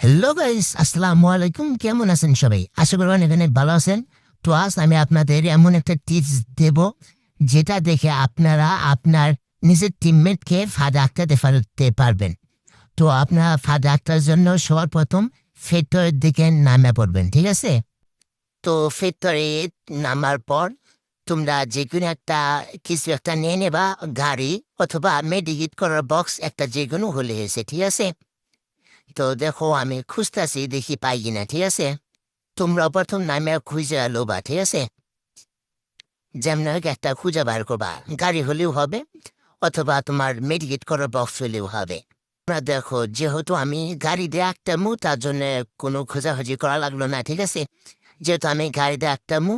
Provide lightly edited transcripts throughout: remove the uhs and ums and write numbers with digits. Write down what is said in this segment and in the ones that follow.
Hello guys, আসসালামু আলাইকুম। কেমন আছেন সবাই? আশা করি অনেক অনেক ভালো আছেন। তো আজ আমি আপনাদের এমন একটা টিপস দেব, যেটা দেখে আপনারা আপনার নিজের টিমমেটকে ফাঁদে আটকাতে পারবেন। তো আপনারা ফাঁদে আটকার জন্য সবার প্রথম ফ্যাক্টরির দিকে নামে পড়বেন, ঠিক আছে? তো ফ্যাক্টরি নামার পর তোমরা যে কোনো একটা কিছু একটা নিয়ে নেবা, গাড়ি অথবা মেডিকেট করার বক্স একটা যে কোনো হলে এসে, ঠিক আছে? তো দেখো আমি খুঁজতেছি, দেখি পাই কিনা, ঠিক আছে? তোমরা প্রথম নামে খুঁজে লোবা, ঠিক আছে? যেমন হোক একটা খুঁজে বার করবা, গাড়ি হলেও হবে অথবা তোমার মেডিকেট করার বক্স হলেও হবে। তোমরা দেখো, যেহেতু আমি গাড়ি দিয়ে একটা মু, তার জন্য কোনো খোঁজাখুঁজি করা লাগলো না, ঠিক আছে? যেহেতু আমি গাড়ি দিয়ে একটা মু,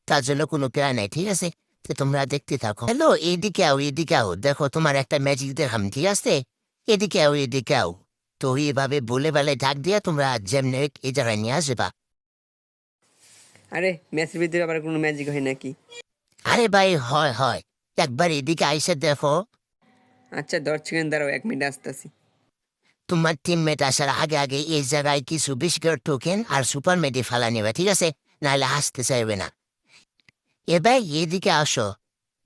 তার জন্য কোনো প্যারা নাই, ঠিক আছে? তো তোমরা দেখতে থাকো। হ্যালো, এদিকে আও, এদিকে আও, দেখো তোমার একটা ম্যাজিক দেখাম, ঠিক আছে? এদিকে আও, এদিকে আও। তো এইভাবে বলে বেলে ডাক দিয়া তোমরা যেমনি হোক এই জায়গায় নিয়ে আসবা। আরে ম্যাচের ভিতরে আবার কোনো ম্যাজিক হয় নাকি? আরে ভাই, হয় হয়, একবার এদিকে আইসা দেখো। আচ্ছা 10 সেকেন্ড দাঁড়াও, 1 মিনিট আসতেছি। তোমার টিমমেট আসার আগে আগে এই জায়গায় কিছু বিস্কুট টোকেন আর সুপার মেডি ফালা নেবে, ঠিক আছে? নাহলে আসতে চাইবে না। এবার এদিকে আসো,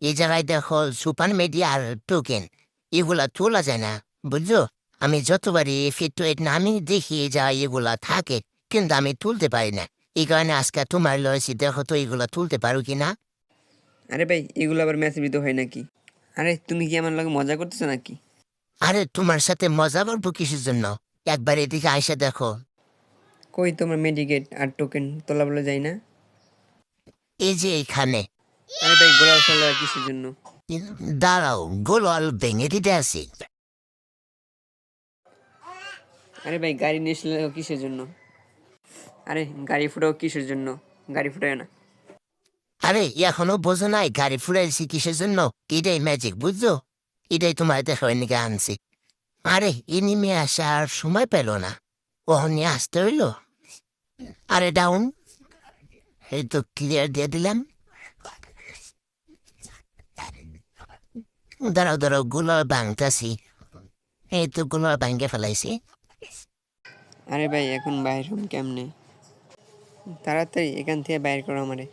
এই জায়গায় দেখো সুপার মেডি আর টোকেন, এগুলা তোলা যায় না, বুঝছো? আমি যতবারই ফিটওয়েট নামি দেখি এই জায়গায় এগুলা থাকে, কিন্তু আমি তুলতে পারি না। এই কারণে আজকে তোমার লয়েছি, দেখো তো এগুলা তুলতে পারো কিনা। আরে ভাই, এগুলো আবার ম্যাচের ভিতরে হয় নাকি? আরে তুমি কি আমার লগে মজা করতেছো নাকি? আরে তোমার সাথে মজা করবো কিসের জন্য? একবার এদিকে আইসা দেখো। কই তোমার মেডিকেট আর টোকেন তোলা বলে যায় না? এই যে এখানে। আরে ভাই, গোলাল ফেলা কিসের জন্য? দাঁড়াও, গোলওয়াল ভেঙে দিতে আসি। আরে ভাই, গাড়ি নিয়ে এসলে কিসের জন্য? আরে গাড়ি ফুটাও কিসের জন্য? গাড়ি ফুটায় না। আরে এখনো বোঝো নাই গাড়ি ফুরাইছি কিসের জন্য? এটাই ম্যাজিক, বুঝছো? এটাই তোমার দেখো এনেকে আনছি। আরে এনিমে আসার সময় পেল না, ও নিয়ে আসতে হইলো। আরে ডাউন, এই তো ক্লিয়ার দিয়ে দিলাম। দাঁড়াও দাঁড়াও, গুলো ভাঙতাছি। এই তো গুলো ভাঙে ফেলাইছি। আরে ভাই, এখন বাইর হম কেমনে? তাড়াতাড়ি এখান থেকে বাইর করো আমারে।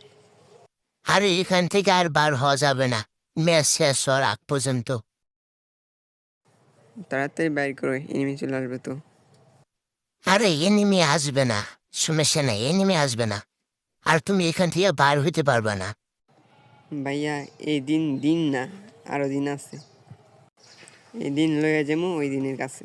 আরে এখান থেকে আর বার হওয়া যাবে না, ম্যাচ শেষ হওয়ার আগ পর্যন্ত। তাড়াতাড়ি বাইর করো, এনিমি চলে আসবে তো। আরে এনিমি আসবে না, সমস্যা নাই, এনিমি আসবে না। আর তুমি এখান থেকে বার হইতে পারবে না। ভাইয়া, এই দিন দিন না, আরো দিন আছে। এই দিন লইয়া যাবো ওই দিনের কাছে।